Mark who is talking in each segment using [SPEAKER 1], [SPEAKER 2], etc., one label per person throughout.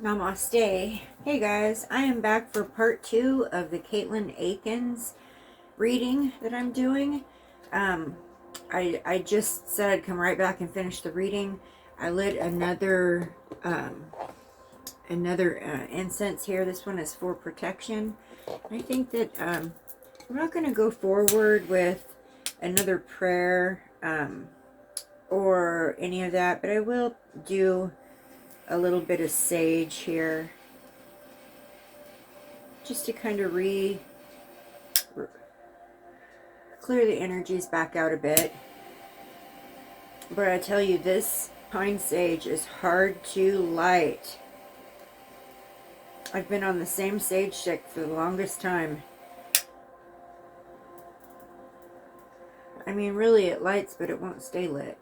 [SPEAKER 1] Namaste. Hey guys, I am back for part 2 of the Katelin Akens reading that I'm doing. I just said I'd come right back and finish the reading. I lit another incense here. This one is for protection. I think that I'm not going to go forward with another prayer or any of that, but I will do a little bit of sage here just to kind of clear the energies back out a bit. But I tell you, this pine sage is hard to light. I've been on the same sage stick for the longest time. I mean, really it lights, but it won't stay lit.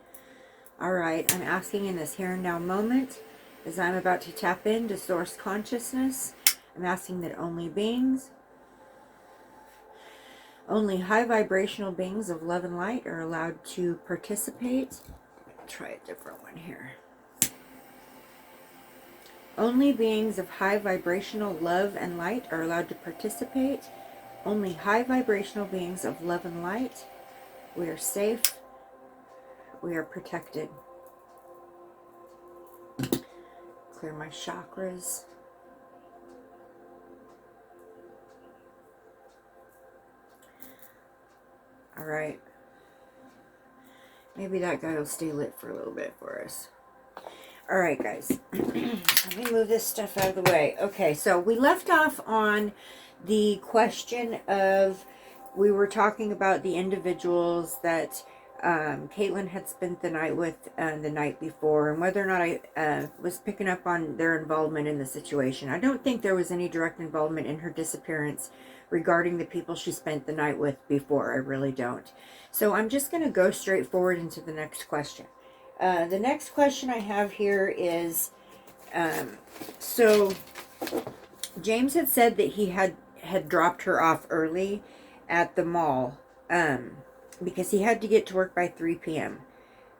[SPEAKER 1] Alright, I'm asking in this here and now moment, as I'm about to tap into source consciousness, I'm asking that only high vibrational beings of love and light are allowed to participate. Try a different one here. Only beings of high vibrational love and light are allowed to participate. Only high vibrational beings of love and light. We are safe. We are protected. Clear my chakras. All right. Maybe that guy will stay lit for a little bit for us. All right, guys. Let me move this stuff out of the way. Okay, so we left off on the question of, we were talking about the individuals that Katelin had spent the night with the night before, and whether or not I was picking up on their involvement in the situation. I don't think there was any direct involvement in her disappearance regarding the people she spent the night with before. I really don't. So I'm just going to go straight forward into the next question. The next question I have here is, so James had said that he had dropped her off early at the mall because he had to get to work by 3 p.m.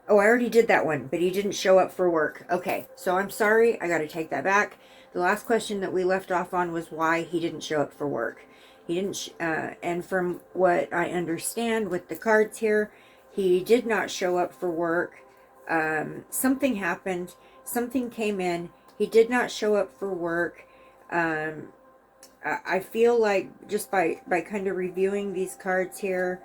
[SPEAKER 1] Oh, I already did that one, but he didn't show up for work. Okay, so I'm sorry. I got to take that back. The last question that we left off on was why he didn't show up for work. He didn't, and from what I understand with the cards here, he did not show up for work. Something happened. Something came in. He did not show up for work. I feel like just by kind of reviewing these cards here,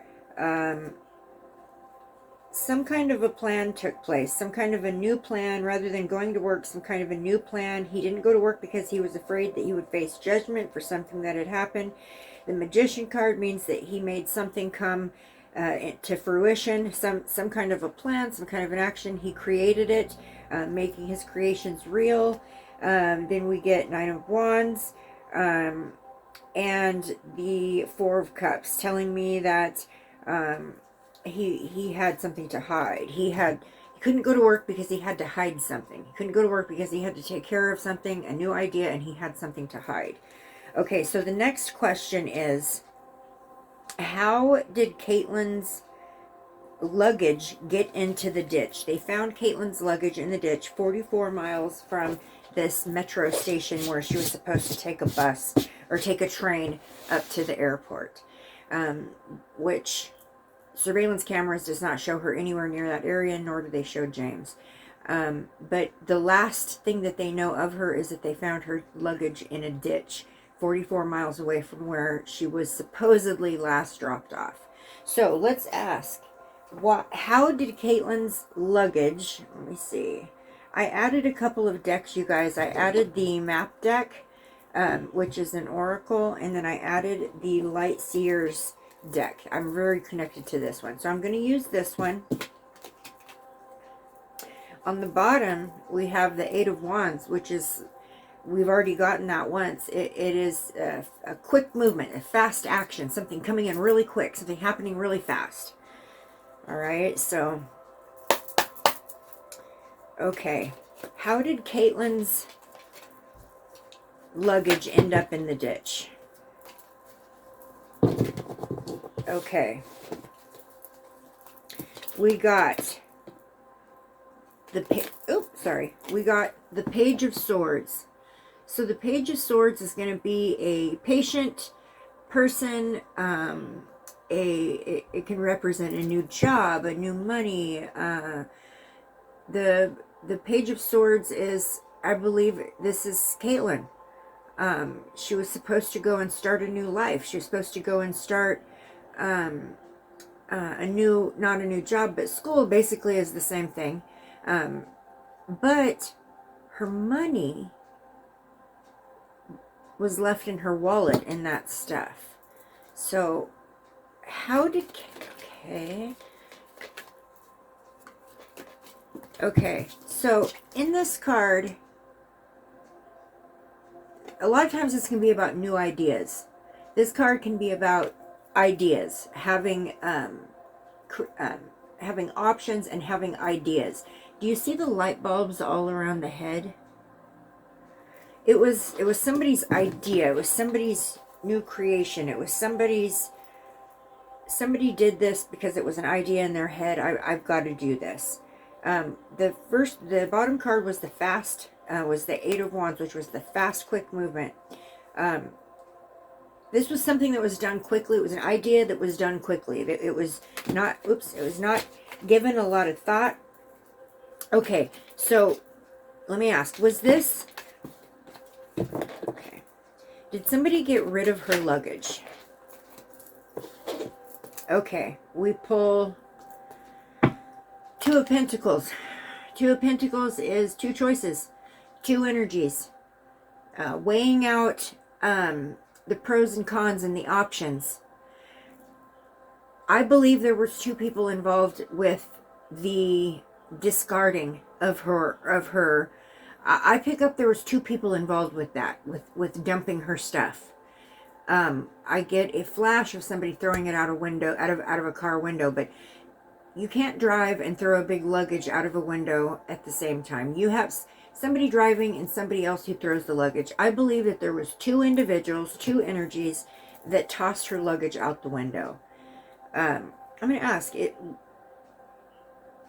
[SPEAKER 1] some kind of a plan took place, some kind of a new plan. Rather than going to work, some kind of a new plan. He didn't go to work because he was afraid that he would face judgment for something that had happened. The Magician card means that he made something come to fruition, some kind of a plan, some kind of an action. He created it, making his creations real. Then we get Nine of Wands and the Four of Cups, telling me that he had something to hide. He couldn't go to work because he had to hide something. He couldn't go to work because he had to take care of something, a new idea, and he had something to hide. Okay, so the next question is, how did Katelin's luggage get into the ditch? They found Katelin's luggage in the ditch 44 miles from this metro station where she was supposed to take a bus or take a train up to the airport, which surveillance cameras does not show her anywhere near that area, nor do they show James. But the last thing that they know of her is that they found her luggage in a ditch 44 miles away from where she was supposedly last dropped off. So let's ask, how did Katelin's luggage, let me see, I added a couple of decks, you guys. I added the map deck, which is an oracle, and then I added the Light Seers deck. I'm very connected to this one, so I'm going to use this one. On the bottom, we have the Eight of Wands, which is, we've already gotten that once. It is a quick movement, a fast action, something coming in really quick, something happening really fast. All right, so, okay. How did Katelin's luggage end up in the ditch? Okay. We got the we got the Page of Swords. So the Page of Swords is going to be a patient person. It can represent a new job, a new money. The Page of Swords is, I believe, this is Katelin. She was supposed to go and start a new life. She was supposed to go and start a new, not a new job, but school basically is the same thing. But her money was left in her wallet and that stuff. So how did, okay, so in this card, a lot of times this can be about new ideas. This card can be about ideas, having having options and having ideas. Do you see the light bulbs all around the head? It was somebody's idea. It was somebody's new creation. It was somebody did this because it was an idea in their head. I've got to do this. The bottom card was was the Eight of Wands, which was the fast, quick movement. This was something that was done quickly. It was an idea that was done quickly. It was not, it was not given a lot of thought. Okay, so let me ask, was this, okay, did somebody get rid of her luggage? Okay, we pull Two of Pentacles. Two of Pentacles is two choices, two energies, weighing out the pros and cons and the options. I believe there were two people involved with the discarding of her. I pick up there was two people involved with that, with dumping her stuff. I get a flash of somebody throwing it out of a car window, but you can't drive and throw a big luggage out of a window at the same time. You have somebody driving and somebody else who throws the luggage. I believe that there was two individuals, two energies that tossed her luggage out the window. I'm going to ask,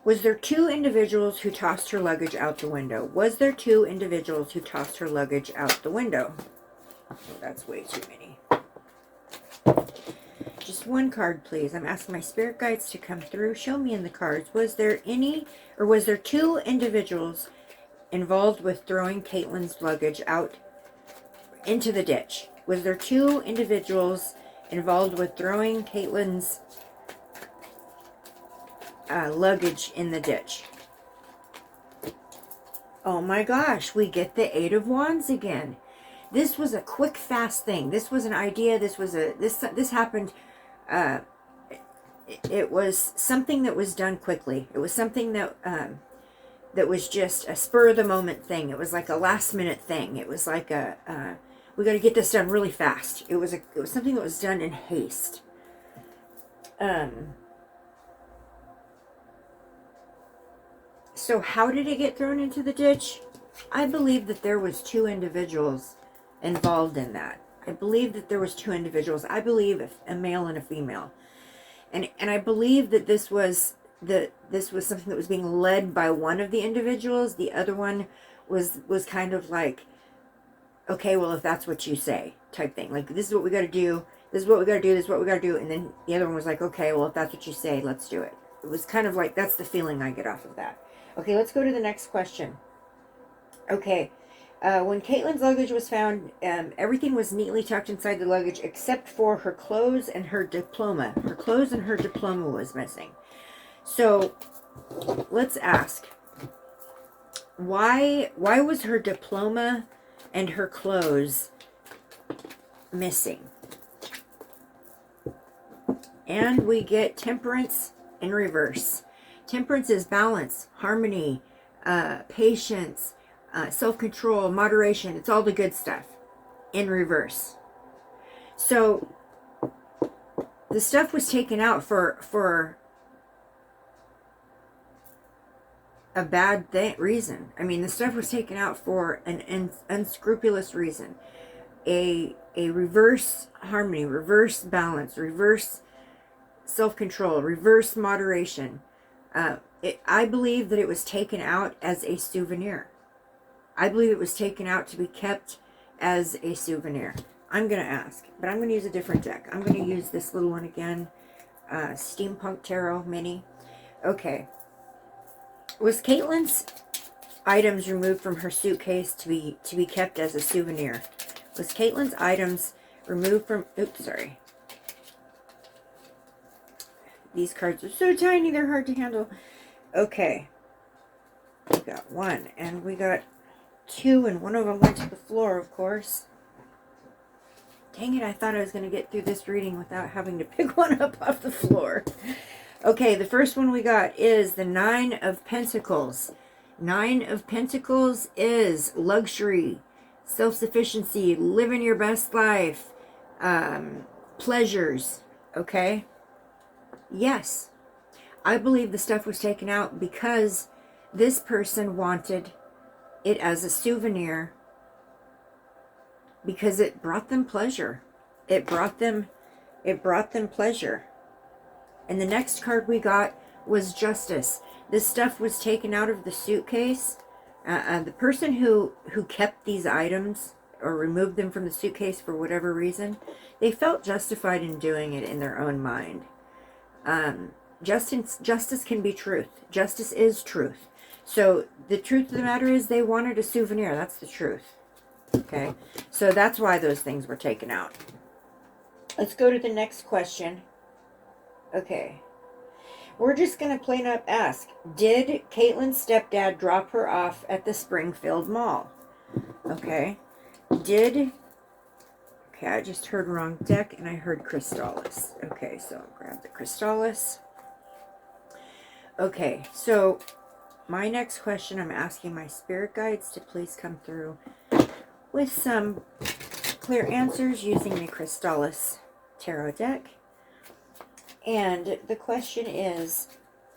[SPEAKER 1] was there two individuals who tossed her luggage out the window? Was there two individuals who tossed her luggage out the window? Oh, that's way too many. Just one card, please. I'm asking my spirit guides to come through. Show me in the cards. Was there two individuals involved with throwing Katelin's luggage out into the ditch? Was there two individuals involved with throwing Katelin's luggage in the ditch? Oh my gosh, we get the Eight of Wands again. This was a quick, fast thing. This was an idea. This happened. It was something that was done quickly. It was something that that was just a spur of the moment thing. It was like a last minute thing. It was like we got to get this done really fast. It was something that was done in haste. So how did it get thrown into the ditch? I believe that there was two individuals involved in that. I believe that there was two individuals. I believe a male and a female. And I believe that this was something that was being led by one of the individuals. The other one was kind of like, okay, well, if that's what you say, type thing. Like, this is what we got to do. This is what we got to do. This is what we got to do. And then the other one was like, okay, well, if that's what you say, let's do it. It was kind of like, that's the feeling I get off of that. Okay, let's go to the next question. Okay. When Katelin's luggage was found, everything was neatly tucked inside the luggage except for her clothes and her diploma. Her clothes and her diploma was missing. So let's ask, why was her diploma and her clothes missing? And we get Temperance in reverse. Temperance is balance, harmony, patience, self-control, moderation. It's all the good stuff in reverse. So the stuff was taken out for a bad reason. I mean, the stuff was taken out for an unscrupulous reason. A reverse harmony, reverse balance, reverse self-control, reverse moderation. I believe that it was taken out as a souvenir. I believe it was taken out to be kept as a souvenir? I'm going to ask, but I'm going to use a different deck. I'm going to use this little one again, Steampunk Tarot Mini. Okay. Was Katelin's items removed from her suitcase to be kept as a souvenir? Was Katelin's items removed from... Oops, sorry. These cards are so tiny, they're hard to handle. Okay. We got one, and we got two, and one of them went to the floor, of course. Dang it, I thought I was going to get through this reading without having to pick one up off the floor. Okay, the first one we got is the Nine of Pentacles. Nine of Pentacles is luxury, self-sufficiency, living your best life, pleasures, okay? Yes, I believe the stuff was taken out because this person wanted it as a souvenir because it brought them pleasure. It brought them pleasure. And the next card we got was Justice. This stuff was taken out of the suitcase. The person who kept these items or removed them from the suitcase for whatever reason, they felt justified in doing it in their own mind. Justice can be truth. Justice is truth. So the truth of the matter is they wanted a souvenir. That's the truth. Okay, so that's why those things were taken out. Let's go to the next question. Okay, we're just going to plain up ask, did Katelin's stepdad drop her off at the Springfield Mall? Okay, okay, I just heard wrong deck and I heard Crystallis. Okay, so I'll grab the Crystallis. Okay, so my next question, I'm asking my spirit guides to please come through with some clear answers using the Crystallis tarot deck. And the question is,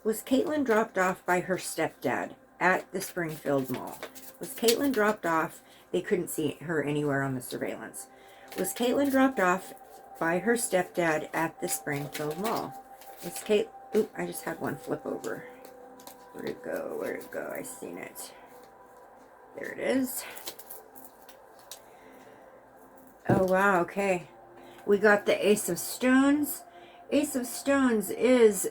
[SPEAKER 1] was Katelin dropped off by her stepdad at the Springfield Mall? Was Katelin dropped off? They couldn't see her anywhere on the surveillance. Was Katelin dropped off by her stepdad at the Springfield Mall? Was Kate... Oop, I just had one flip over. Where'd it go? Where'd it go? I seen it. There it is. Oh, wow, okay. We got the Ace of Stones. Ace of Stones is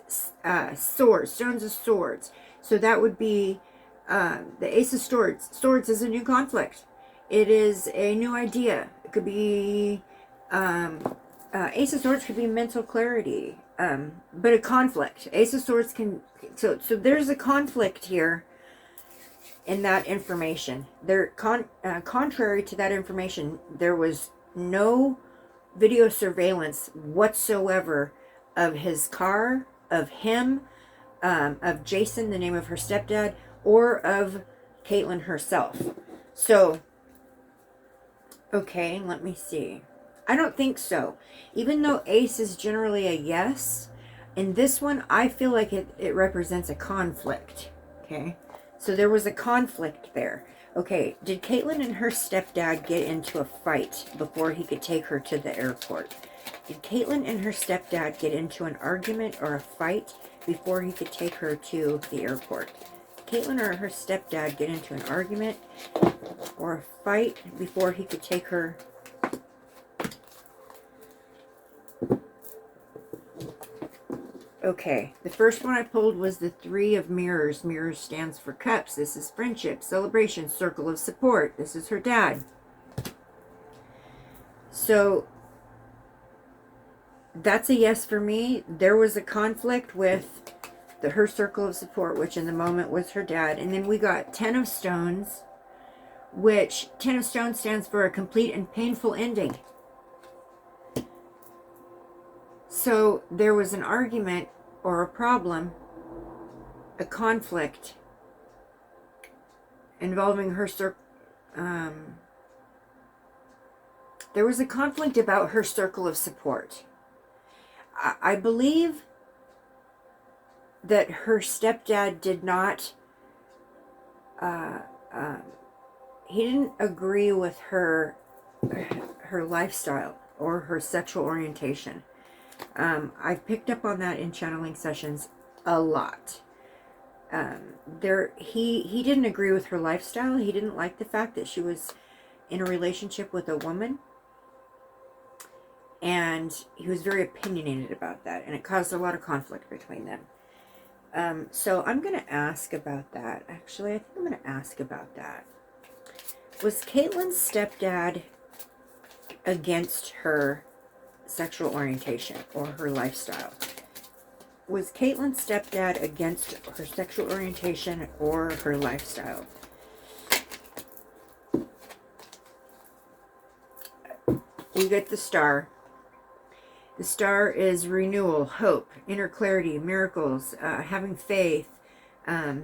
[SPEAKER 1] swords. Stones of swords. So that would be the Ace of Swords. Swords is a new conflict. It is a new idea. It could be... Ace of Swords could be mental clarity. But a conflict. Ace of Swords can... So there's a conflict here in that information. Contrary to that information, there was no video surveillance whatsoever of his car, of him, of Jason, the name of her stepdad, or of Katelin herself. So, okay, let me see. I don't think so. Even though Ace is generally a yes, in this one, I feel like it represents a conflict. Okay, so there was a conflict there. Okay, did Katelin and her stepdad get into a fight before he could take her to the airport? Did Katelin and her stepdad get into an argument or a fight before he could take her to the airport? Did Katelin or her stepdad get into an argument or a fight before he could take her? Okay, the first one I pulled was the Three of Mirrors. Mirrors stands for cups. This is friendship, celebration, circle of support. This is her dad. So, that's a yes for me. There was a conflict with her circle of support, which in the moment was her dad. And then we got Ten of Stones, which Ten of Stones stands for a complete and painful ending. So there was an argument or a problem, a conflict involving her there was a conflict about her circle of support. I believe that her stepdad did not, he didn't agree with her lifestyle or her sexual orientation. I've picked up on that in channeling sessions a lot. He didn't agree with her lifestyle. He didn't like the fact that she was in a relationship with a woman, and he was very opinionated about that, and it caused a lot of conflict between them. So I'm going to ask about that. Actually, I think I'm going to ask about that. Was Katelin's stepdad against her sexual orientation or her lifestyle? Was Katelin's stepdad against her sexual orientation or her lifestyle? We get the star. The star is renewal, hope, inner clarity, miracles, having faith,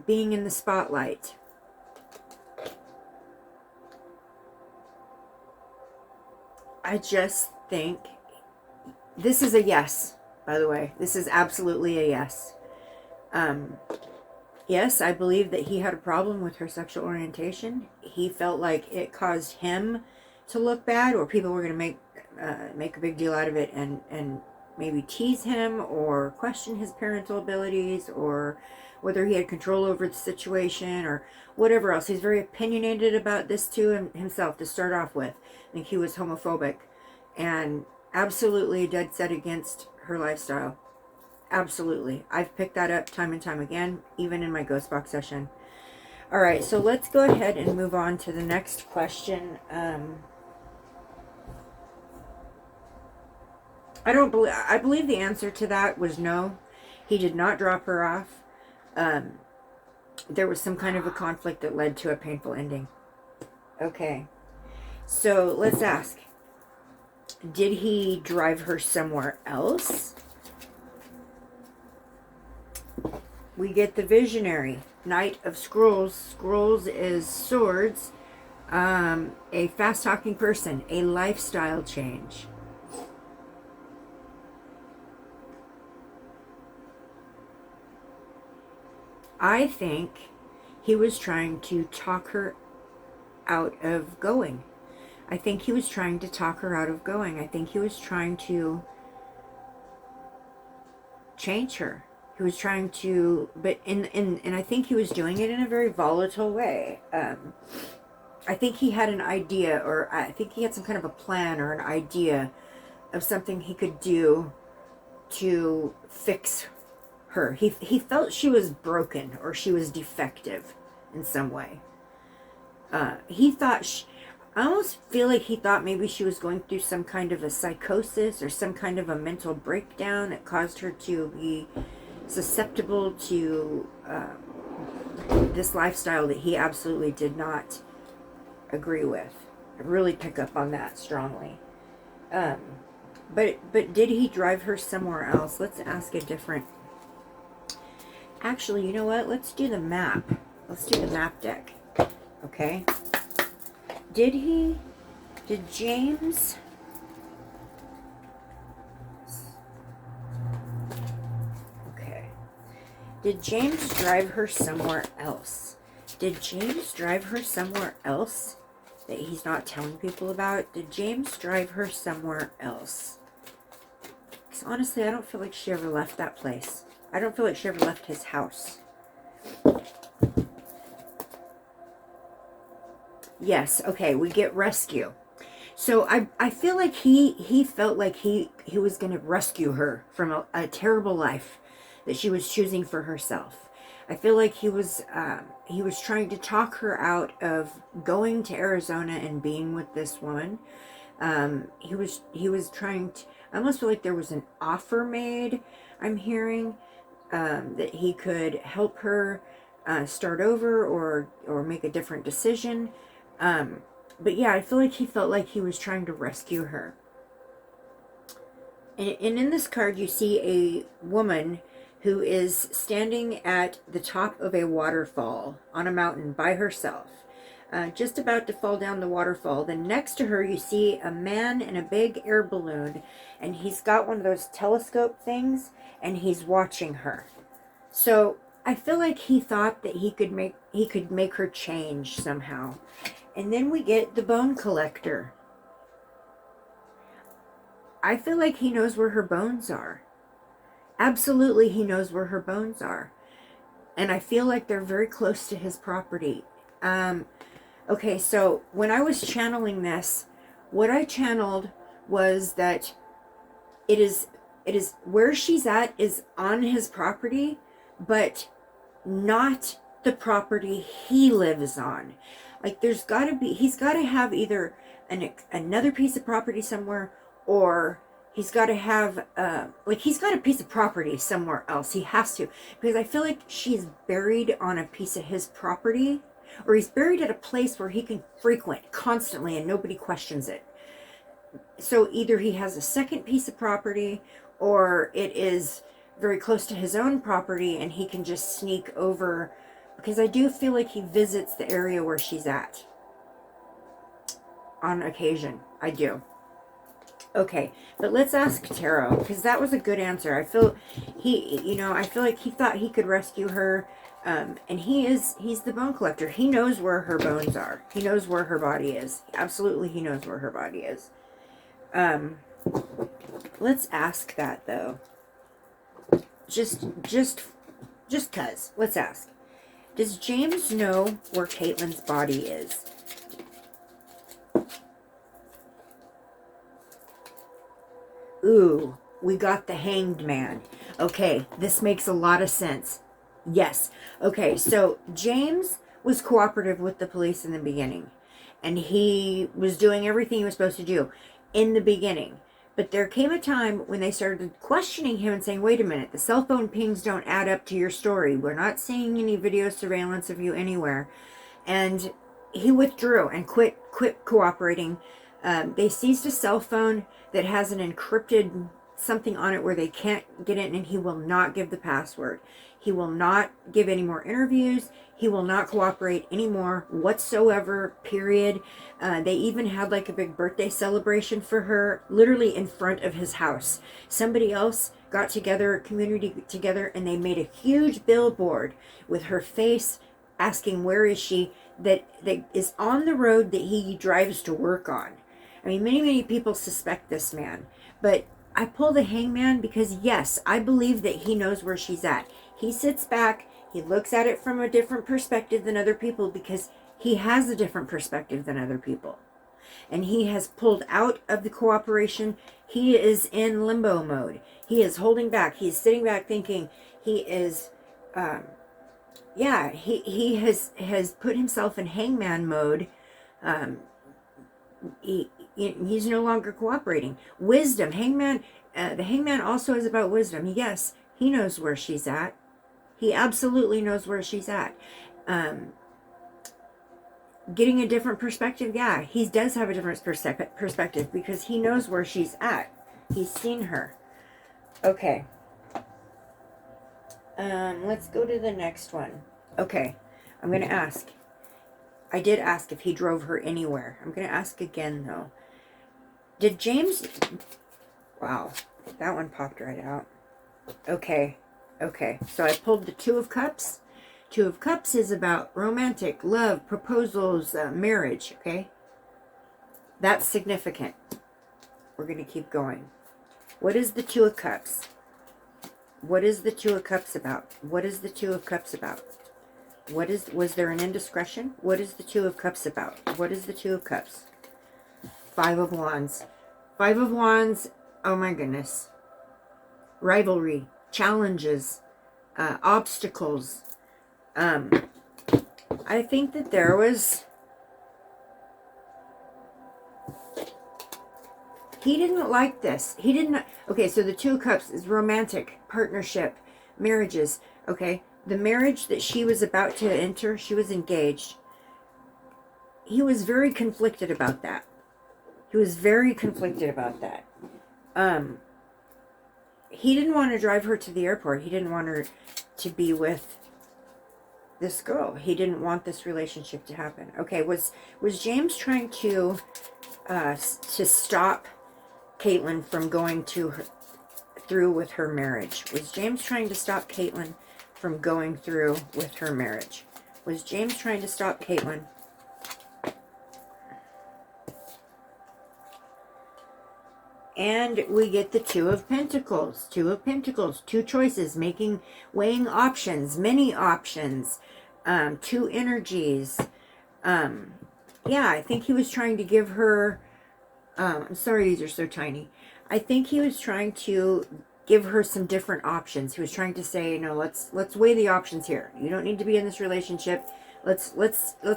[SPEAKER 1] being in the spotlight. I just think this is a yes, by the way. This is absolutely a yes. Yes, I believe that he had a problem with her sexual orientation. He felt like it caused him to look bad, or people were going to make a big deal out of it and maybe tease him or question his parental abilities, or whether he had control over the situation or whatever else. He's very opinionated about this too himself to start off with. I think he was homophobic and absolutely dead set against her lifestyle. Absolutely. I've picked that up time and time again, even in my ghost box session. All right, so let's go ahead and move on to the next question. I believe the answer to that was no. He did not drop her off. There was some kind of a conflict that led to a painful ending. Okay. So let's ask. Did he drive her somewhere else? We get the visionary. Knight of Scrolls. Scrolls is swords. A fast-talking person. A lifestyle change. I think he was trying to talk her out of going. I think he was trying to talk her out of going. I think he was trying to change her. He was trying to, but and I think he was doing it in a very volatile way. I think he had an idea, or I think he had some kind of a plan or an idea of something he could do to fix her. He felt she was broken or she was defective in some way. He thought I almost feel like he thought maybe she was going through some kind of a psychosis or some kind of a mental breakdown that caused her to be susceptible to this lifestyle that he absolutely did not agree with. I really pick up on that strongly. But did he drive her somewhere else? Let's ask a different. Actually, you know what? Let's do the map. Let's do the map deck. Okay. Did James... Okay. Did James drive her somewhere else? Did James drive her somewhere else that he's not telling people about? Did James drive her somewhere else? Because honestly, I don't feel like she ever left that place. I don't feel like she ever left his house. Yes, okay, we get rescue. So I feel like he felt like he was going to rescue her from a terrible life that she was choosing for herself. I feel like he was trying to talk her out of going to Arizona and being with this woman. He was trying to, I almost feel like there was an offer made, I'm hearing, that he could help her start over or make a different decision. But yeah, I feel like he felt like he was trying to rescue her. And in this card, you see a woman who is standing at the top of a waterfall on a mountain by herself, just about to fall down the waterfall. Then next to her, you see a man in a big air balloon, and he's got one of those telescope things, and he's watching her. So I feel like he thought that he could make her change somehow. And then we get the bone collector. I feel like he knows where her bones are. Absolutely, he knows where her bones are. And I feel like they're very close to his property. Okay, so when I was channeling this, what I channeled was that it is where she's at is on his property, but not the property he lives on. Like there's got to be, he's got to have either another piece of property somewhere, or he's got to have like he's got a piece of property somewhere else. He has to, because I feel like she's buried on a piece of his property, or he's buried at a place where he can frequent constantly and nobody questions it. So either he has a second piece of property, or it is very close to his own property and he can just sneak over, because I do feel like he visits the area where she's at on occasion. I do. Okay, but let's ask Tarot, because that was a good answer. I feel I feel like he thought he could rescue her, and he's the bone collector. He knows where her bones are. He knows where her body is. Absolutely, he knows where her body is. Let's ask that though. Just cuz. Let's ask. Does James know where Katelin's body is? Ooh, we got the Hanged Man. Okay, this makes a lot of sense. Yes. Okay, so James was cooperative with the police in the beginning, and he was doing everything he was supposed to do in the beginning. But there came a time when they started questioning him and saying, wait a minute, the cell phone pings don't add up to your story. We're not seeing any video surveillance of you anywhere. And he withdrew and quit cooperating. They seized a cell phone that has an encrypted something on it where they can't get in, and he will not give the password. He will not give any more interviews. He will not cooperate anymore whatsoever, period. They even had like a big birthday celebration for her, literally in front of his house. Somebody else got together, a community together, and they made a huge billboard with her face asking, where is she? That is on the road that he drives to work on. I mean, many people suspect this man, but I pull the Hangman because, yes, I believe that he knows where she's at. He sits back, he looks at it from a different perspective than other people, because he has a different perspective than other people. And he has pulled out of the cooperation. He is in limbo mode. He is holding back. He's sitting back thinking. He is, he has put himself in Hangman mode. He's no longer cooperating. Wisdom, Hangman, the Hangman also is about wisdom. Yes, he knows where she's at. He absolutely knows where she's at. Getting a different perspective, yeah, he does have a different perspective because he knows where she's at. He's seen her. Okay. Let's go to the next one. Okay, I'm going to ask. I did ask if he drove her anywhere. I'm going to ask again, though. Did James... Wow, that one popped right out. Okay, so I pulled the Two of Cups. Two of Cups is about romantic, love, proposals, marriage, okay? That's significant. We're going to keep going. What is the Two of Cups? What is the Two of Cups about? What is the Two of Cups about? Was there an indiscretion? What is the Two of Cups about? What is the Two of Cups? Five of Wands. Five of Wands, oh my goodness. Rivalry, challenges, obstacles. I think that there was... He didn't like this. He didn't... Okay, so the Two of Cups is romantic, partnership, marriages, okay? The marriage that she was about to enter, she was engaged. He was very conflicted about that. He was very conflicted about that. He didn't want to drive her to the airport. He didn't want her to be with this girl. He didn't want this relationship to happen. Okay, was James trying to stop Katelin from going through with her marriage? Was James trying to stop Katelin from going through with her marriage? Was James trying to stop Katelin? And we get the Two of Pentacles. Two of Pentacles. Two choices. Weighing options. Many options. Two energies. Yeah, I think he was trying to give her, I'm sorry these are so tiny. I think he was trying to give her some different options. He was trying to say, you know, let's weigh the options here. You don't need to be in this relationship. Let's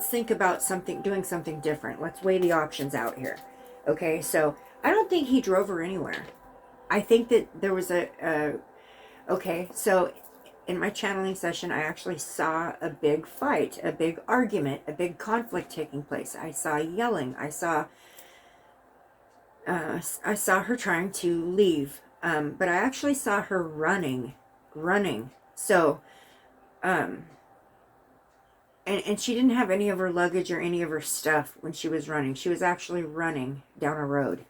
[SPEAKER 1] think about something, doing something different. Let's weigh the options out here. Okay, so I don't think he drove her anywhere. I think that there was okay, so in my channeling session, I actually saw a big fight, a big argument, a big conflict taking place. I saw yelling. I saw her trying to leave, but I actually saw her running. So, um, and she didn't have any of her luggage or any of her stuff when she was running. She was actually running down a road.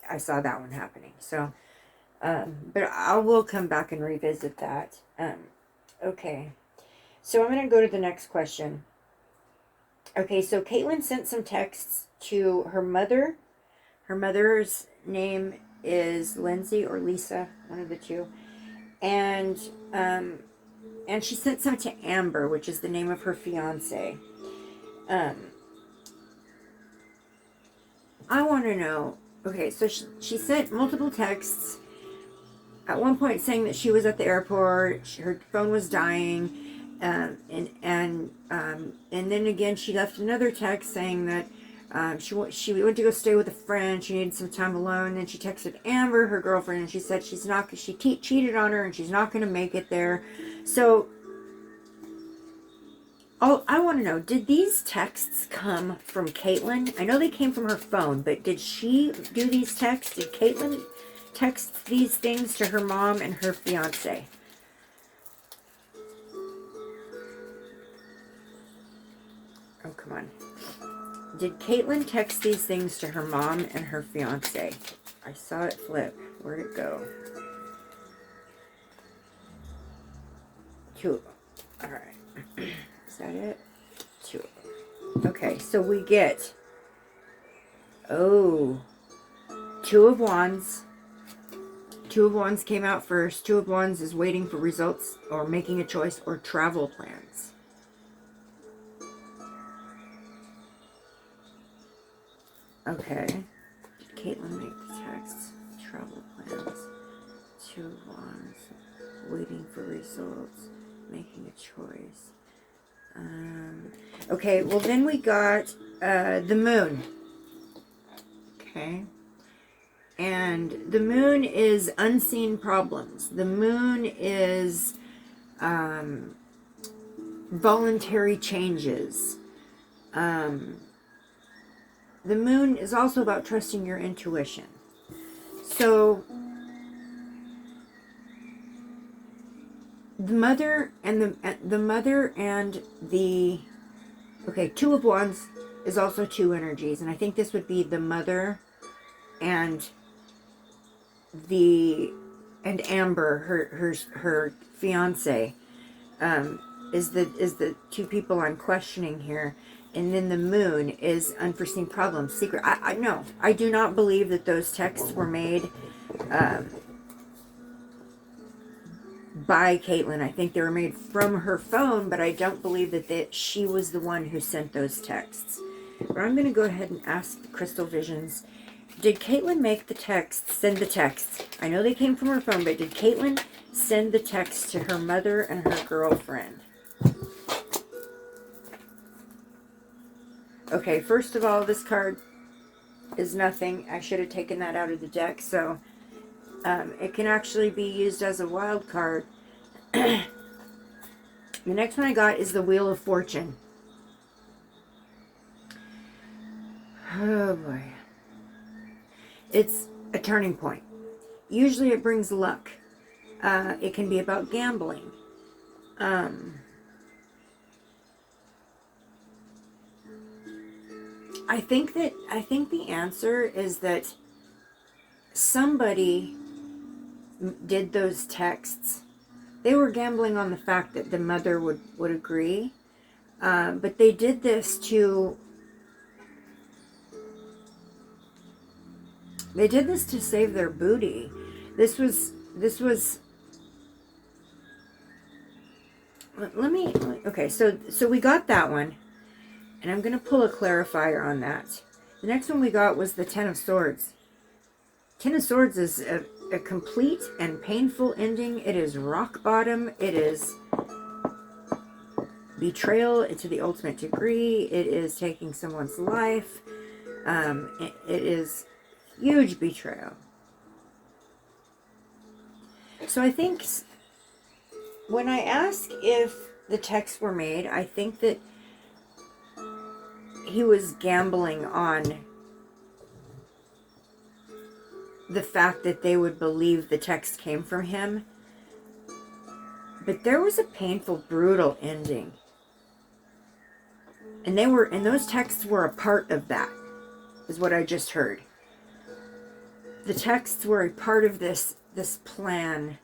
[SPEAKER 1] I saw that one happening. So, but I will come back and revisit that. Okay. So I'm going to go to the next question. Okay, so Katelin sent some texts to her mother. Her mother's name is Lindsay or Lisa, one of the two. And she sent some to Amber, which is the name of her fiance. I want to know. Okay, so she sent multiple texts. At one point, saying that she was at the airport, her phone was dying, and then again she left another text saying that she went to go stay with a friend. She needed some time alone. Then she texted Amber, her girlfriend, and she said she cheated on her and she's not going to make it there. So, I want to know, did these texts come from Katelin? I know they came from her phone, but did she do these texts? Did Katelin text these things to her mom and her fiance? Oh, come on. Did Katelin text these things to her mom and her fiance? I saw it flip. Where'd it go? Two. All right. Is that it? Two. Okay, so we get, oh, Two of Wands. Two of Wands came out first. Two of Wands is waiting for results or making a choice or travel plans. Okay. Did Katelin make the text? Travel plans. Two of Wands. Waiting for results. Making a choice. Okay, well then we got the moon. Okay. And the moon is unseen problems. The moon is voluntary changes. The moon is also about trusting your intuition. So the mother and the okay, Two of Wands is also two energies, and I think this would be the mother and Amber, her fiance, is the two people I'm questioning here. And then the moon is unforeseen problems, secret. I no, I do not believe that those texts were made by Katelin. I think they were made from her phone, but I don't believe that she was the one who sent those texts. But I'm going to go ahead and ask the Crystal Visions, did Katelin make the texts, send the texts? I know they came from her phone, but did Katelin send the text to her mother and her girlfriend? Okay, first of all, this card is nothing. I should have taken that out of the deck, so it can actually be used as a wild card. The next one I got is the Wheel of Fortune. Oh boy. It's a turning point. Usually it brings luck. It can be about gambling. I think the answer is that somebody did those texts. They were gambling on the fact that the mother would agree. But they did this to save their booty. This was let me okay, so we got that one. And I'm going to pull a clarifier on that. The next one we got was the Ten of Swords. Ten of Swords is a complete and painful ending. It is rock bottom. It is betrayal to the ultimate degree. It is taking someone's life. It is huge betrayal. So I think when I ask if the texts were made, I think that he was gambling on the fact that they would believe the text came from him. But there was a painful, brutal ending. And those texts were a part of that, is what I just heard. The texts were a part of this plan.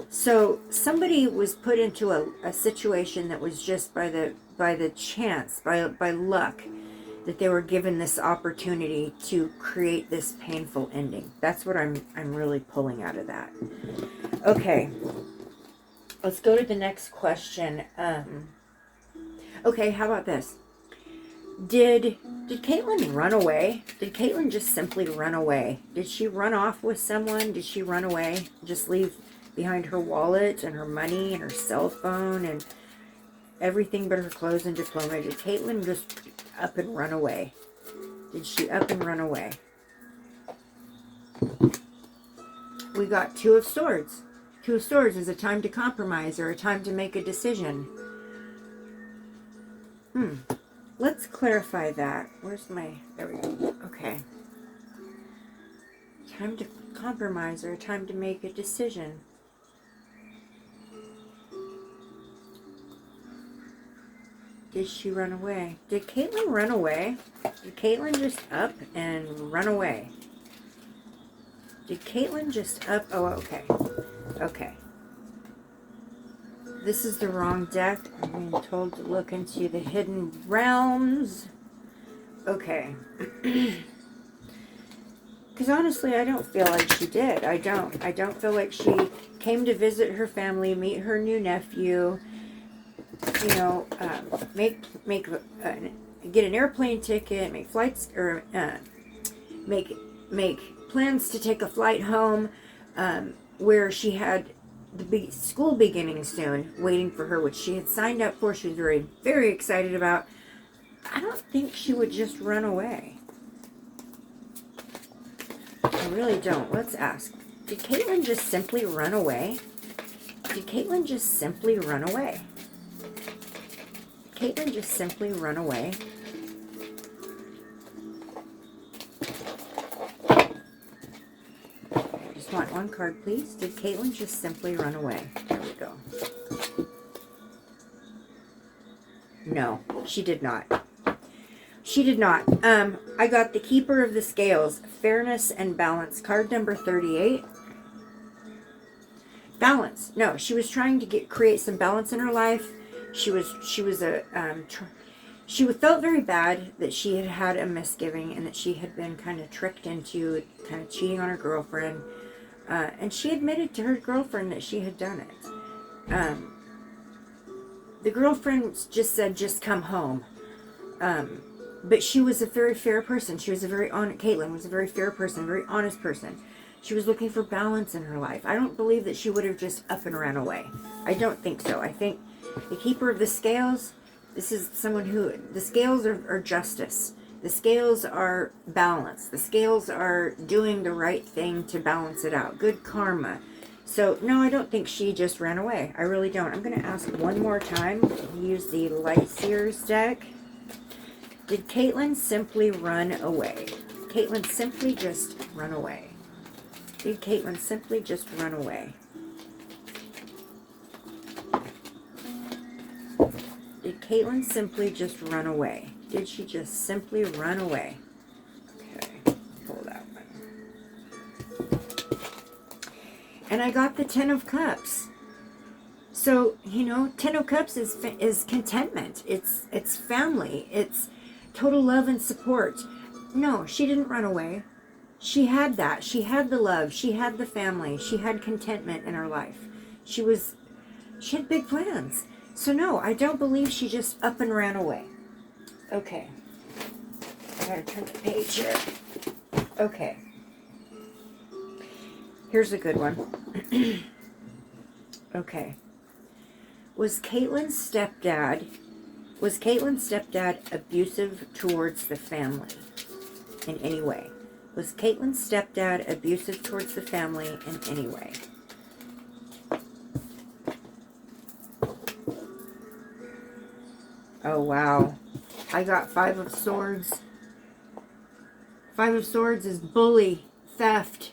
[SPEAKER 1] So somebody was put into a situation that was just by the chance, by luck, that they were given this opportunity to create this painful ending. That's what I'm really pulling out of that. Okay, let's go to the next question. Okay, how about this? Did Katelin run away? Did Katelin just simply run away? Did she run off with someone? Did she run away? Just leave behind her wallet and her money and her cell phone and everything but her clothes and diploma? Did Katelin just up and run away? Did she up and run away? We got Two of Swords. Two of Swords is a time to compromise or a time to make a decision. Let's clarify that. Where's my... There we go. Okay. Time to compromise or a time to make a decision. Did she run away? Did Katelin run away? Did Katelin just up and run away? Did Katelin just up? Oh, okay. Okay. This is the wrong deck. I'm being told to look into the hidden realms. Okay. Because honestly, I don't feel like she did. I don't feel like she came to visit her family, meet her new nephew, you know, get an airplane ticket, make flights, or make plans to take a flight home, where she had the school beginning soon, waiting for her, which she had signed up for. She was very, very excited about. I don't think she would just run away. I really don't. Let's ask. Did Katelin just simply run away? Did Katelin just simply run away? Did Katelin just simply run away? Want one card, please. Did Katelin just simply run away? There we go. No, she did not. She did not. I got the Keeper of the Scales, Fairness and Balance, card number 38. Balance. No, she was trying to create some balance in her life. She felt very bad that she had had a misgiving and that she had been kind of tricked into kind of cheating on her girlfriend. And she admitted to her girlfriend that she had done it. The girlfriend just said, just come home. But she was a very fair person. She was Katelin was a very fair person, a very honest person. She was looking for balance in her life. I don't believe that she would have just up and ran away. I don't think so. I think the Keeper of the Scales, this is someone who, the scales are justice. The scales are balance. The scales are doing the right thing to balance it out. Good karma. So, no, I don't think she just ran away. I really don't. I'm going to ask one more time. Use the Light Seers deck. Did Katelin simply run away? Katelin simply just run away. Did Katelin simply just run away? Did Katelin simply just run away? Did she just simply run away? Okay, pull that one. And I got the Ten of Cups. So, you know, Ten of Cups is contentment. It's family. It's total love and support. No, she didn't run away. She had that. She had the love. She had the family. She had contentment in her life. She had big plans. So no, I don't believe she just up and ran away. Okay. I gotta turn the page here. Okay. Here's a good one. Okay. Was Katelin's stepdad abusive towards the family in any way? Was Katelin's stepdad abusive towards the family in any way? Oh, wow. I got 5 of Swords. 5 of Swords is bully, theft,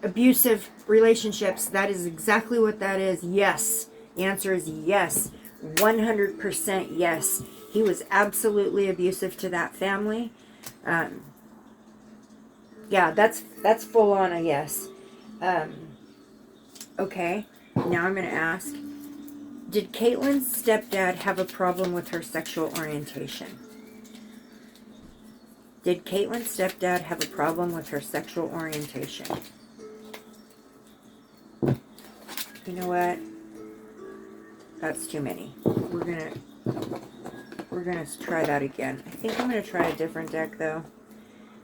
[SPEAKER 1] abusive relationships. That is exactly what that is. Yes. The answer is yes. 100% yes. He was absolutely abusive to that family. Yeah, that's full on a yes. Okay. Now I'm going to ask, did Katelin's stepdad have a problem with her sexual orientation? Did Katelin's stepdad have a problem with her sexual orientation? You know what? That's too many. We're gonna try that again. I think I'm gonna try a different deck though.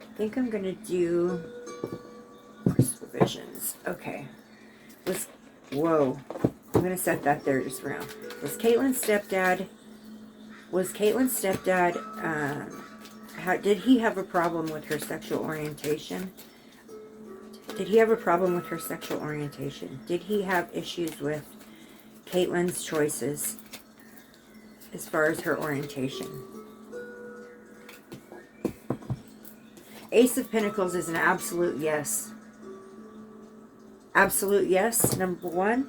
[SPEAKER 1] I think I'm gonna do Crystal Visions. Okay. Whoa. I'm gonna set that there just around. Was Katelin's stepdad did he have a problem with her sexual orientation? Did he have a problem with her sexual orientation? Did he have issues with Katelin's choices as far as her orientation? Ace of Pentacles is an absolute yes. Absolute yes, number 1.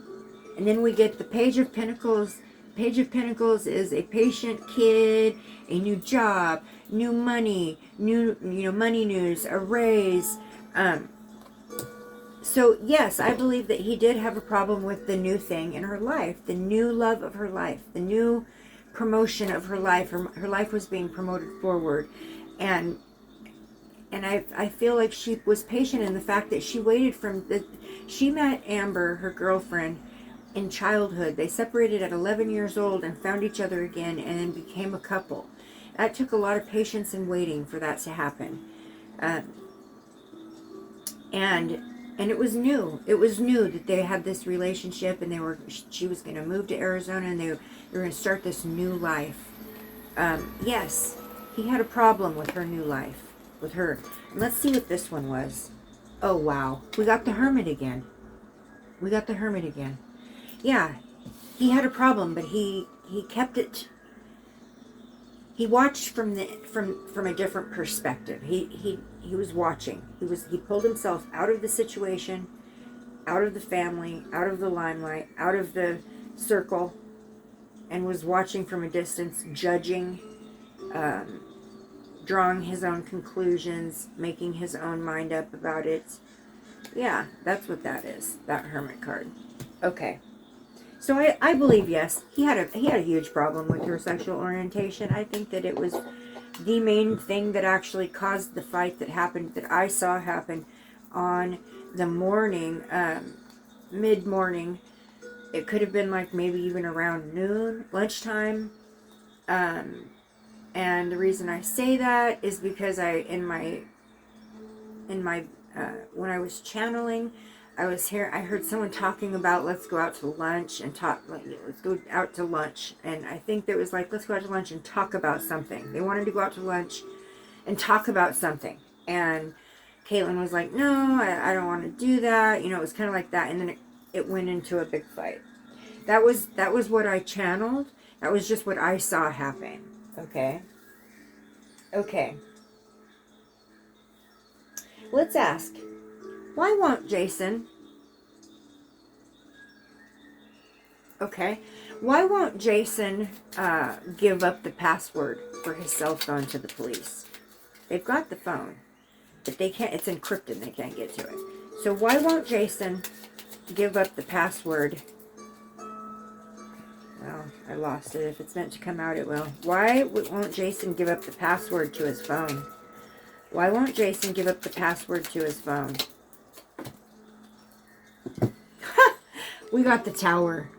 [SPEAKER 1] And then we get the Page of Pentacles. Page of Pentacles is a patient kid, a new job, new money, money news, a raise. So yes, I believe that he did have a problem with the new thing in her life, the new love of her life, the new promotion of her life. Her life was being promoted forward, and I feel like she was patient in the fact that she waited she met Amber, her girlfriend, in childhood. They separated at 11 years old and found each other again and then became a couple. That took a lot of patience and waiting for that to happen. And it was new. It was new that they had this relationship, and she was going to move to Arizona, and they were going to start this new life. Yes, he had a problem with her new life, with her. And let's see what this one was. Oh, wow. We got the Hermit again. We got the Hermit again. Yeah, he had a problem, but he kept it. He watched from a different perspective. He was watching. He pulled himself out of the situation, out of the family, out of the limelight, out of the circle, and was watching from a distance, judging, drawing his own conclusions, making his own mind up about it. Yeah, that's what that is, that Hermit card. Okay. So I believe, yes, he had a huge problem with her sexual orientation. I think that it was the main thing that actually caused the fight that happened, that I saw happen on the morning, mid-morning. It could have been like maybe even around noon, lunchtime. And the reason I say that is because in my when I was channeling, I heard someone talking about, let's go out to lunch and talk, let's go out to lunch. And I think there was like, let's go out to lunch and talk about something. They wanted to go out to lunch and talk about something. And Katelin was like, no, I don't want to do that. It was kind of like that. And then it went into a big fight. That was what I channeled. That was just what I saw happen. Okay. Okay. Let's ask, why won't Jason? Okay. Why won't Jason give up the password for his cell phone to the police? They've got the phone, but they can't. It's encrypted. They can't get to it. So why won't Jason give up the password? Well, I lost it. If it's meant to come out, it will. Why won't Jason give up the password to his phone? Why won't Jason give up the password to his phone? We got the Tower.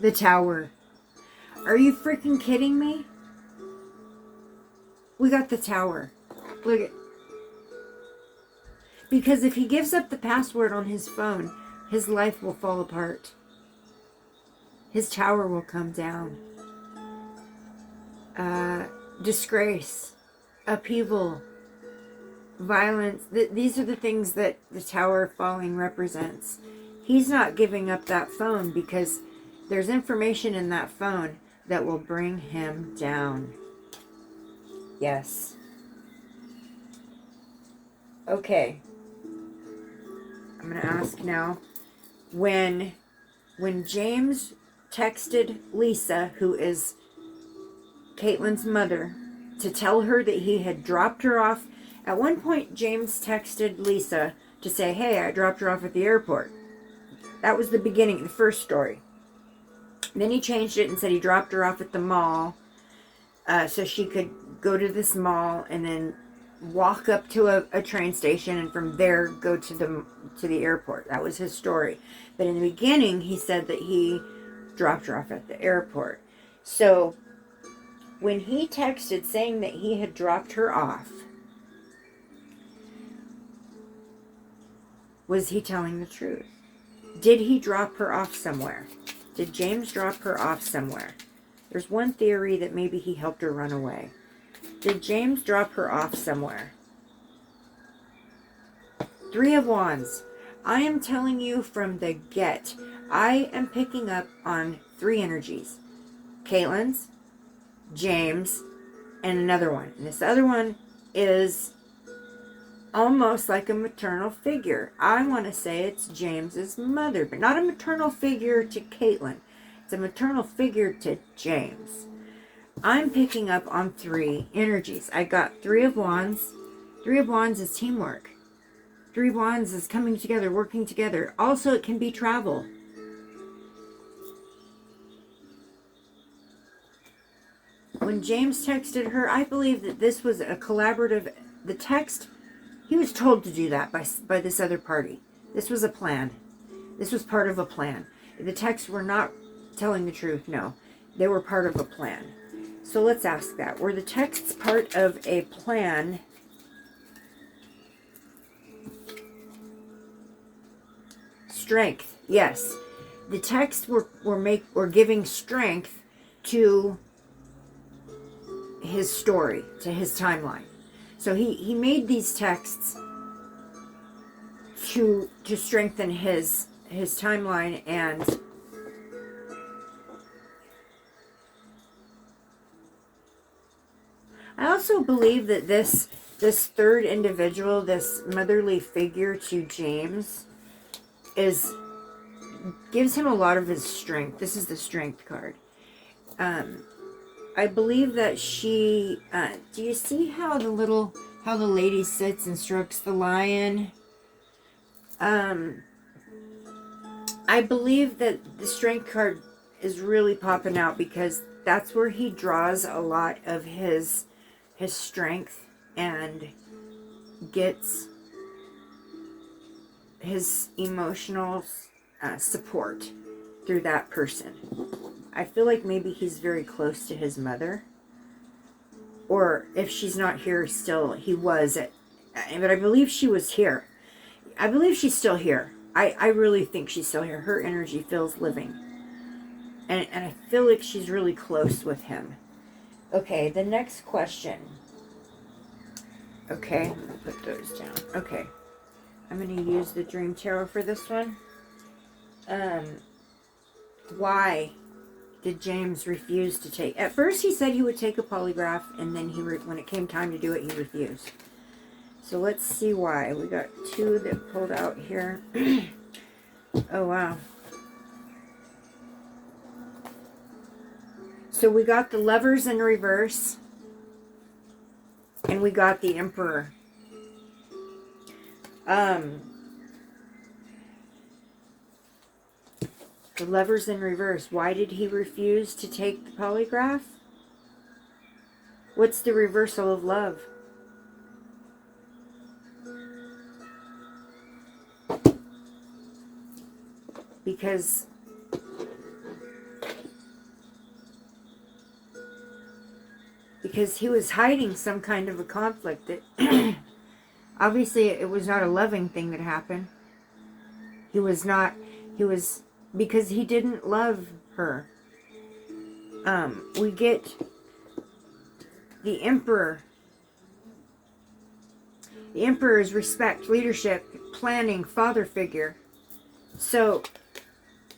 [SPEAKER 1] The Tower. Are you freaking kidding me? We got the tower. Look at... Because if he gives up the password on his phone, his life will fall apart. His tower will come down. Disgrace. Upheaval. Violence. These are the things that the tower falling represents. He's not giving up that phone because there's information in that phone that will bring him down. Yes. Okay. I'm going to ask now. When James texted Lisa, who is Caitlin's mother, to tell her that he had dropped her off, at one point James texted Lisa to say, hey, I dropped her off at the airport. That was the beginning, the first story. Then he changed it and said he dropped her off at the mall so she could go to this mall and then walk up to a train station and from there go to the airport. That was his story. But in the beginning, he said that he dropped her off at the airport. So when he texted saying that he had dropped her off, was he telling the truth? Did he drop her off somewhere? Did James drop her off somewhere? There's one theory that maybe he helped her run away. Did James drop her off somewhere? Three of Wands. I am telling you from the get, I am picking up on three energies. Caitlin's, James, and another one. And this other one is almost like a maternal figure. I want to say it's James's mother, but not a maternal figure to Katelin. It's a maternal figure to James. I'm picking up on three energies. I got Three of Wands. Three of Wands is teamwork. Three of Wands is coming together, working together. Also, it can be travel. When James texted her, I believe that this was a collaborative... The text... He was told to do that by this other party. This was a plan. This was part of a plan. The texts were not telling the truth, no. They were part of a plan. So let's ask that. Were the texts part of a plan? Strength, yes. The texts were giving strength to his story, to his timeline. So he made these texts to strengthen his timeline. And I also believe that this third individual, this motherly figure to James, gives him a lot of his strength. This is the strength card. I believe that she, do you see how the lady sits and strokes the lion? I believe that the strength card is really popping out because that's where he draws a lot of his strength and gets his emotional support through that person. I feel like maybe he's very close to his mother. Or if she's not here still, he was. But I believe she was here. I believe she's still here. I really think she's still here. Her energy feels living. And I feel like she's really close with him. Okay, the next question. Okay, I'm going to put those down. Okay. I'm going to use the Dream Tarot for this one. Why did James refuse to take... At first he said he would take a polygraph, and then when it came time to do it, he refused. So let's see why. We got two that pulled out here. Oh, wow. So we got the Lovers in reverse, and we got the Emperor. The Lovers in reverse. Why did he refuse to take the polygraph? What's the reversal of love? Because because he was hiding some kind of a conflict that obviously it was not a loving thing that happened. He was, because he didn't love her. We get the Emperor. The Emperor is respect, leadership, planning, father figure. So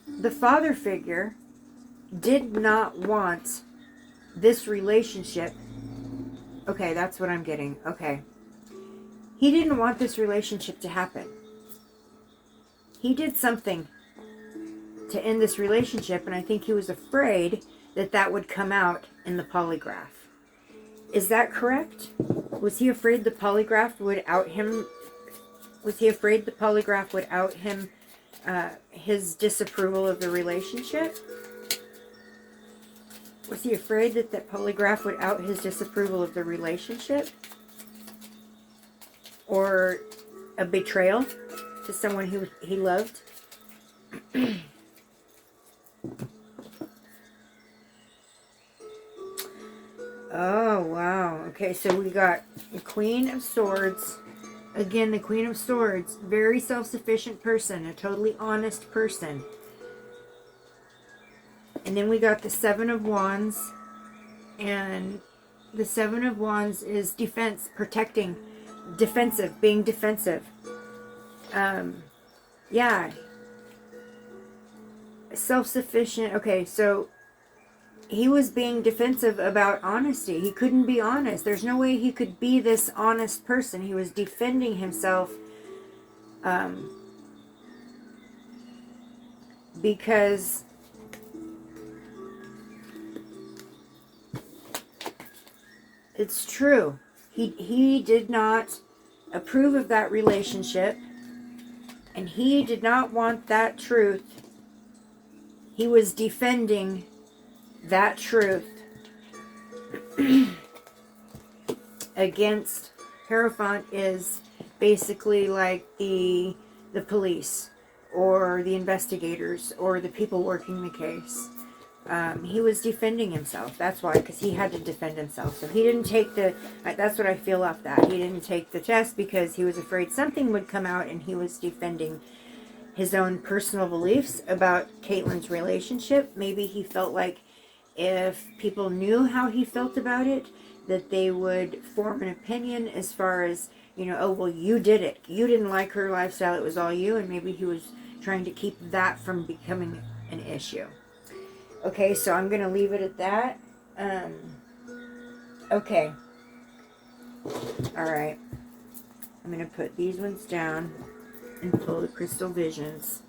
[SPEAKER 1] the father figure did not want this relationship. Okay, that's what I'm getting. Okay. He didn't want this relationship to happen. He did something to end this relationship, and I think he was afraid that that would come out in the polygraph. Is that correct? Was he afraid the polygraph would out him? Was he afraid the polygraph would out him his disapproval of the relationship? Was he afraid that that polygraph would out his disapproval of the relationship? Or a betrayal to someone who he loved? Oh, wow. Okay, so we got the Queen of Swords. Again, the Queen of Swords. Very self-sufficient person. A totally honest person. And then we got the Seven of Wands. And the Seven of Wands is defense, protecting, defensive, being defensive. Yeah. Self-sufficient. Okay, so he was being defensive about honesty. He couldn't be honest. There's no way he could be this honest person. He was defending himself because it's true. He did not approve of that relationship, and he did not want that truth. He was defending that truth against. Hierophant is basically like the police or the investigators or the people working the case. He was defending himself. That's why, because he had to defend himself. So he didn't take the, that's what I feel off that. He didn't take the test because he was afraid something would come out, and he was defending his own personal beliefs about Katelin's relationship. Maybe he felt like if people knew how he felt about it, that they would form an opinion as far as, you know, oh, well, you did it. You didn't like her lifestyle. It was all you. And maybe he was trying to keep that from becoming an issue. Okay, so I'm going to leave it at that. Okay. All right. I'm going to put these ones down and pull the crystal visions.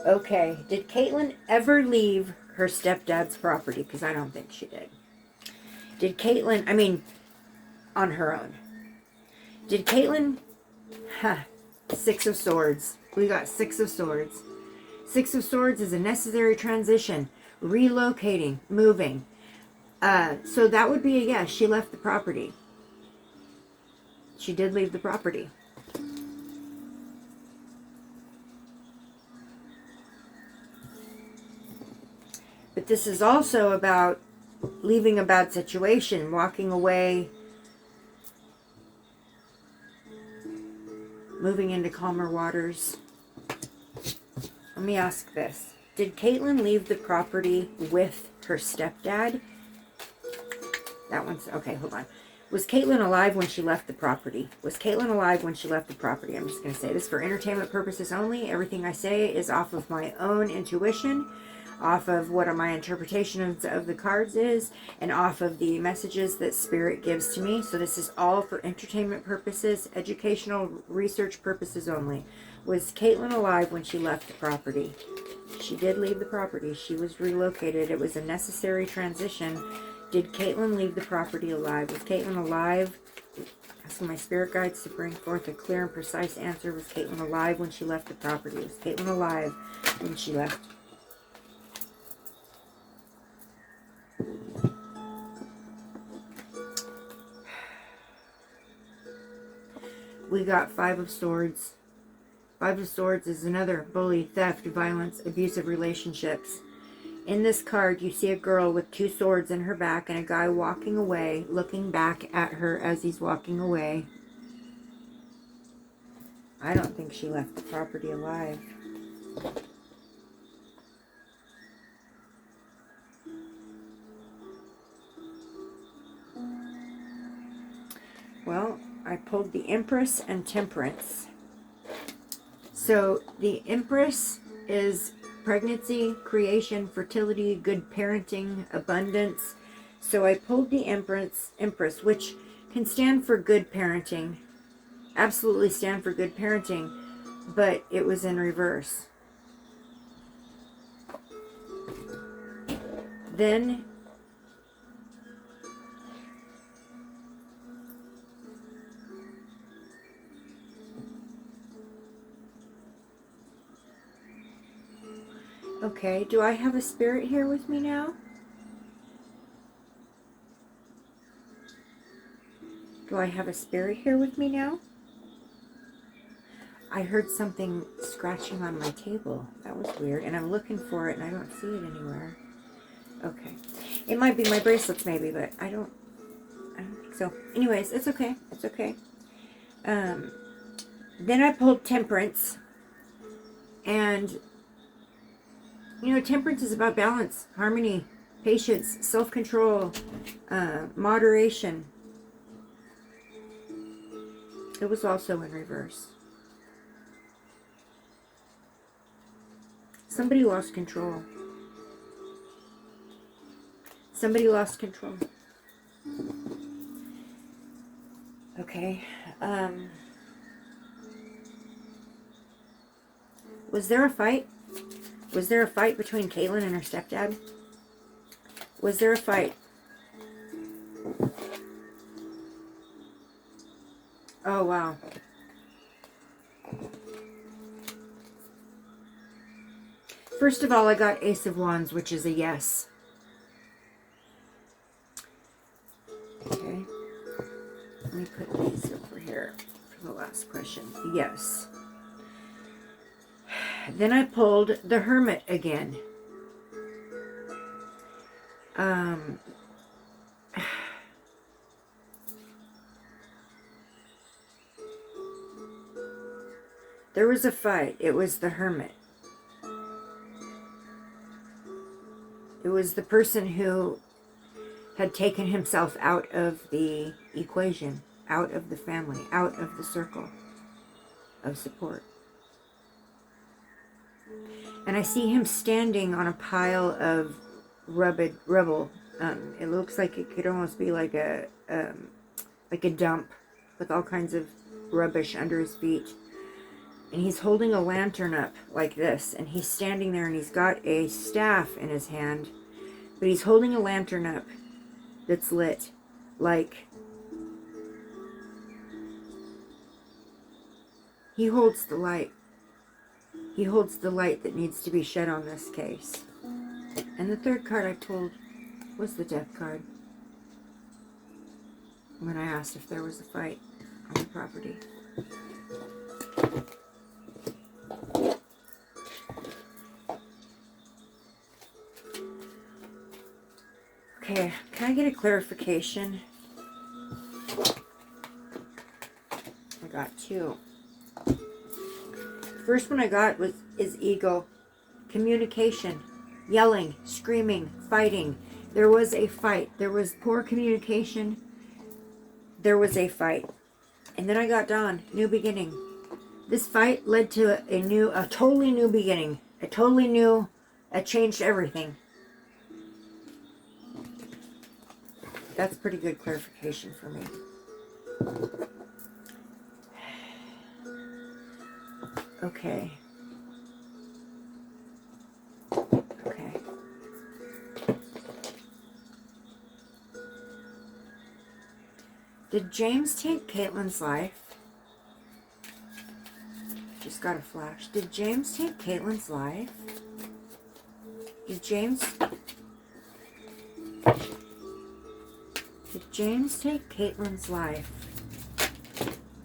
[SPEAKER 1] Okay. Did Katelin ever leave her stepdad's property? Because I don't think she did. Did Katelin, I mean, on her own. Did Katelin, Six of Swords. We got Six of Swords. Six of Swords is a necessary transition. Relocating, moving. So that would be a yes. She left the property. She did leave the property. But this is also about leaving a bad situation, walking away, moving into calmer waters. Let me ask this. Did Katelin leave the property with her stepdad? That one's, okay, hold on. Was Katelin alive when she left the property? Was Katelin alive when she left the property? I'm just going to say this for entertainment purposes only. Everything I say is off of my own intuition, off of what my interpretation of the cards is, and off of the messages that Spirit gives to me. So this is all for entertainment purposes, educational research purposes only. Was Katelin alive when she left the property? She did leave the property. She was relocated. It was a necessary transition. Did Katelin leave the property alive? Was Katelin alive? Asking my spirit guides to bring forth a clear and precise answer. Was Katelin alive when she left the property? Was Katelin alive when she left? We got Five of Swords. Five of Swords is another bully, theft, violence, abusive relationships. In this card, you see a girl with 2 swords in her back and a guy walking away, looking back at her as he's walking away. I don't think she left the property alive. Well, I pulled the Empress and Temperance. So the Empress is pregnancy, creation, fertility, good parenting, abundance. So I pulled the Empress, which can stand for good parenting. Absolutely stand for good parenting, but it was in reverse. Then okay, do I have a spirit here with me now? Do I have a spirit here with me now? I heard something scratching on my table. That was weird. And I'm looking for it and I don't see it anywhere. Okay. It might be my bracelets maybe, but I don't think so. Anyways, it's okay. It's okay. Then I pulled Temperance. And, you know, Temperance is about balance, harmony, patience, self-control, moderation. It was also in reverse. Somebody lost control. Somebody lost control. Okay. Was there a fight? Was there a fight between Katelin and her stepdad? Was there a fight? Oh, wow. First of all, I got Ace of Wands, which is a yes. Okay. Let me put these over here for the last question. Yes. Then I pulled the Hermit again. There was a fight. It was the Hermit. It was the person who had taken himself out of the equation, out of the family, out of the circle of support. And I see him standing on a pile of rubble. It looks like it could almost be like a dump with all kinds of rubbish under his feet. And he's holding a lantern up like this. And he's standing there and he's got a staff in his hand. But he's holding a lantern up that's lit. Like he holds the light. He holds the light that needs to be shed on this case. And the third card I pulled was the Death card. When I asked if there was a fight on the property. Okay, can I get a clarification? I got 2. First one I got is ego, communication, yelling, screaming, fighting. There was a fight. There was poor communication. There was a fight. And then I got Dawn, new beginning. This fight led to a totally new beginning. It changed everything. That's pretty good clarification for me. Okay. Okay. Did James take Katelin's life? Just got a flash. Did James take Katelin's life? Did James take Katelin's life?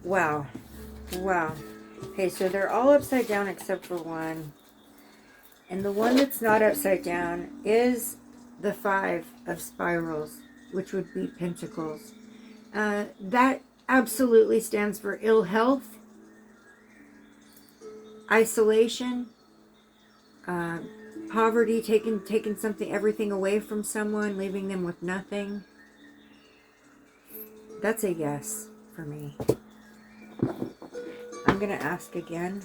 [SPEAKER 1] Wow. Wow. Okay, so they're all upside down except for one. And the one that's not upside down is the 5 of spirals, which would be pentacles. That absolutely stands for ill health, isolation, poverty, taking something, everything away from someone, leaving them with nothing. That's a yes for me. I'm going to ask again.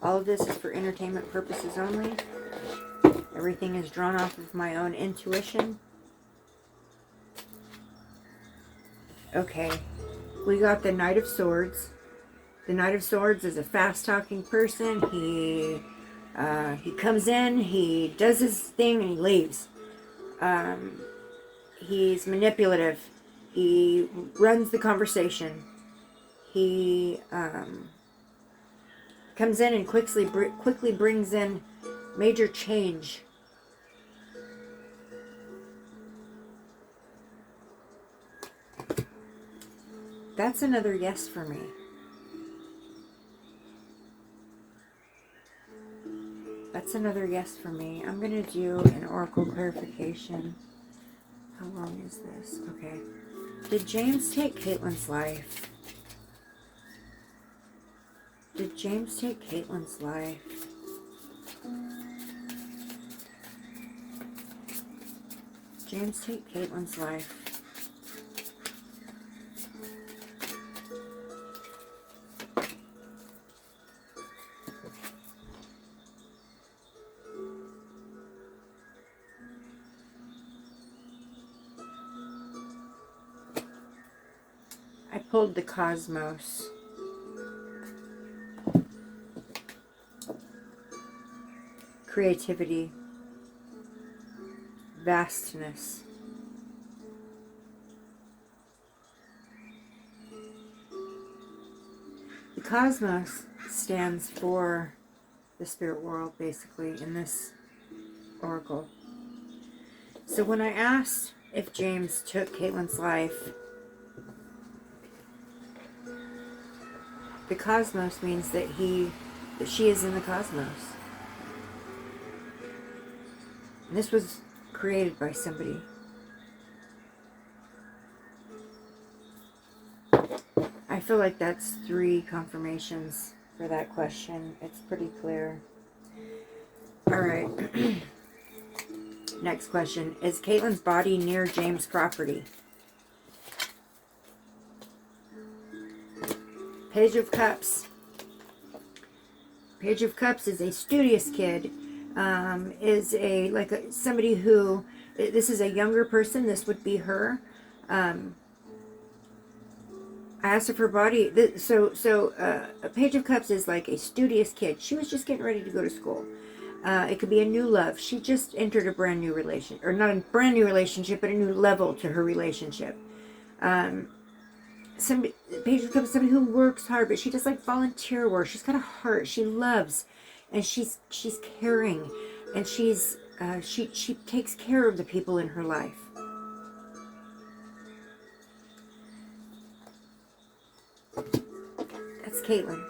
[SPEAKER 1] All of this is for entertainment purposes only. Everything is drawn off of my own intuition. Okay, we got the Knight of Swords. The Knight of Swords is a fast-talking person. He comes in, he does his thing, and he leaves. He's manipulative. He runs the conversation. He comes in and quickly brings in major change. That's another yes for me. That's another yes for me. I'm going to do an oracle clarification. How long is this? Okay. Did James take Caitlin's life? Did James take Caitlin's life? James take Caitlin's life? I pulled the cosmos. Creativity. Vastness. The cosmos stands for the spirit world, basically, in this oracle. So when I asked if James took Caitlin's life, the cosmos means that she is in the cosmos. And this was created by somebody. I feel like that's 3 confirmations for that question. It's pretty clear. All right. Next question. Is Caitlin's body near James' property? Page of Cups. Page of Cups is a studious kid. Is somebody who, this is a younger person. This would be her. I asked if her body. A Page of Cups is like a studious kid. She was just getting ready to go to school. It could be a new love. She just entered a brand new relationship, or not a brand new relationship, but a new level to her relationship. Page of Cups, somebody who works hard, but she does like volunteer work. She's got a heart. She loves, and she's caring, and she takes care of the people in her life. That's Katelin.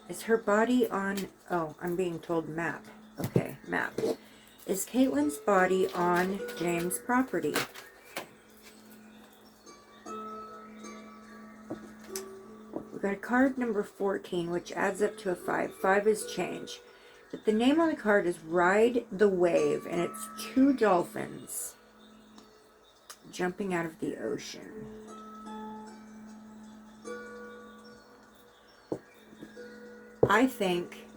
[SPEAKER 1] Is her body on... Oh, I'm being told map. Okay, map. Is Caitlin's body on James' property? We've got card number 14, which adds up to a 5. 5 is change. But the name on the card is Ride the Wave, and it's 2 dolphins jumping out of the ocean. I think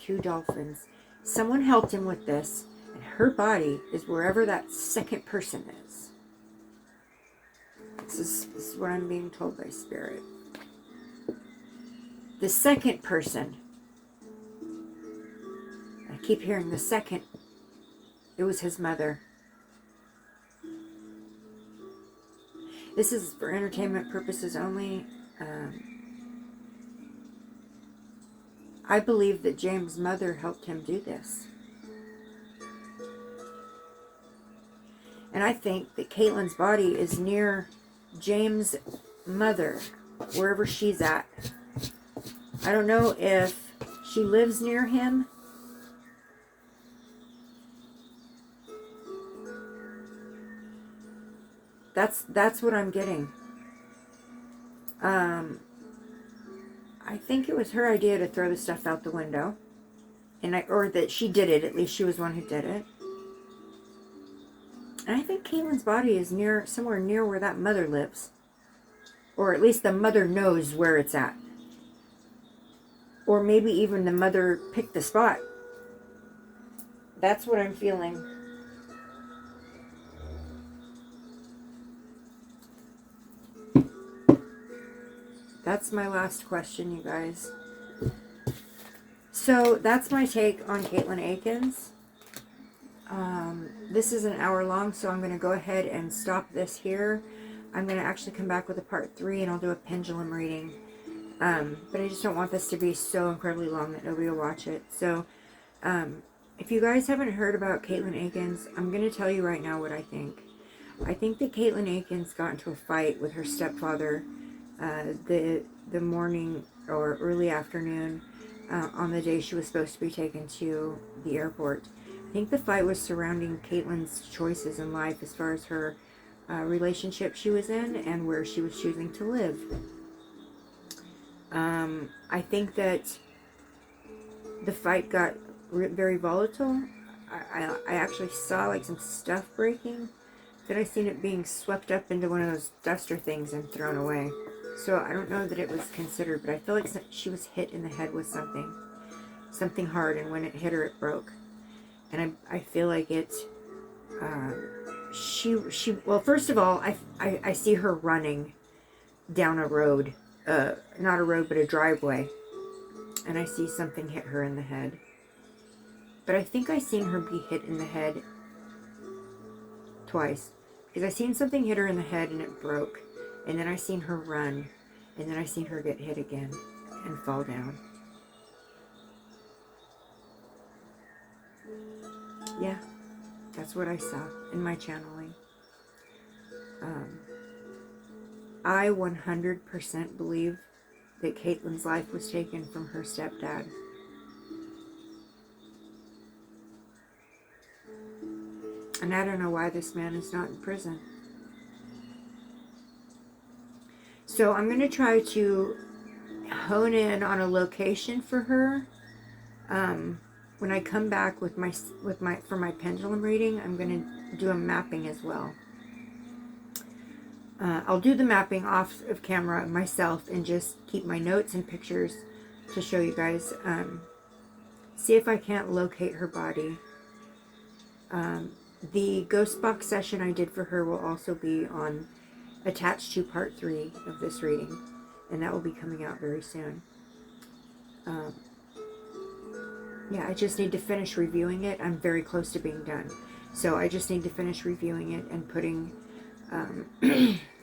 [SPEAKER 1] 2 dolphins. Someone helped him with this, and her body is wherever that second person is. This is what I'm being told by Spirit. The second person. I keep hearing the second. It was his mother. This is for entertainment purposes only. I believe that James' mother helped him do this. And I think that Katelin's body is near James' mother, wherever she's at. I don't know if she lives near him. That's what I'm getting. I think it was her idea to throw the stuff out the window. Or that she did it. At least she was one who did it. And I think Katelin's body is somewhere near where that mother lives. Or at least the mother knows where it's at. Or maybe even the mother picked the spot. That's what I'm feeling. That's my last question, you guys. So that's my take on Katelin Akens. This is an hour long, so I'm going to go ahead and stop this here. I'm going to actually come back with a part 3, and I'll do a pendulum reading. But I just don't want this to be so incredibly long that nobody will watch it. So, if you guys haven't heard about Katelin Akens, I'm going to tell you right now what I think. I think that Katelin Akens got into a fight with her stepfather the morning or early afternoon on the day she was supposed to be taken to the airport. I think the fight was surrounding Katelin's choices in life as far as her relationship she was in and where she was choosing to live. I think that the fight got very volatile. I actually saw like some stuff breaking. Then I seen it being swept up into one of those duster things and thrown away. So I don't know that it was considered, but I feel like she was hit in the head with something hard, and when it hit her, it broke. And I feel like it. Well, first of all, I see her running down a road, not a road, but a driveway, and I see something hit her in the head. But I think I seen her be hit in the head twice, because I seen something hit her in the head and it broke, and then I seen her run, and then I seen her get hit again and fall down. Yeah, that's what I saw in my channeling. I 100% believe that Katelin's life was taken from her stepdad. And I don't know why this man is not in prison. So I'm going to try to hone in on a location for her. When I come back for my pendulum reading, I'm going to do a mapping as well. I'll do the mapping off of camera myself and just keep my notes and pictures to show you guys. See if I can't locate her body. The ghost box session I did for her will also be attached to part 3 of this reading, and that will be coming out very soon. Yeah, I just need to finish reviewing it. I'm very close to being done, so I just need to finish reviewing it and putting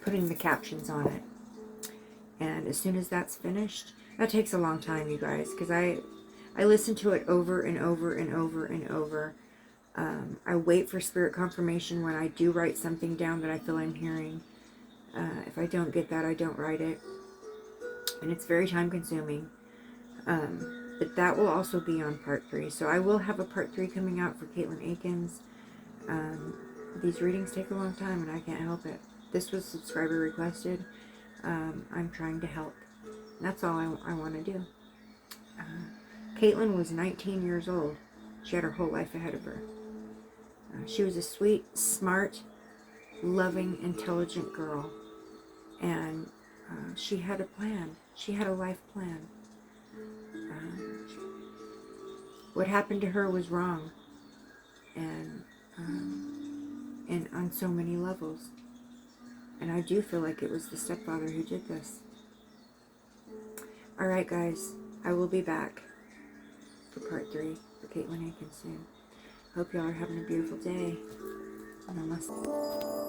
[SPEAKER 1] the captions on it. And as soon as that's finished, that takes a long time, you guys, because I listen to it over and over and over and over. I wait for spirit confirmation when I do write something down that I feel I'm hearing. If I don't get that, I don't write it. And it's very time consuming. But that will also be on part 3. So I will have a part 3 coming out for Katelin Akens. These readings take a long time and I can't help it. This was subscriber requested. I'm trying to help. That's all I want to do. Katelin was 19 years old. She had her whole life ahead of her. She was a sweet, smart, loving, intelligent girl. And she had a plan. She had a life plan. What happened to her was wrong. And on so many levels. And I do feel like it was the stepfather who did this. Alright guys, I will be back for part 3 for Katelin Akens soon. Hope y'all are having a beautiful day. Namaste.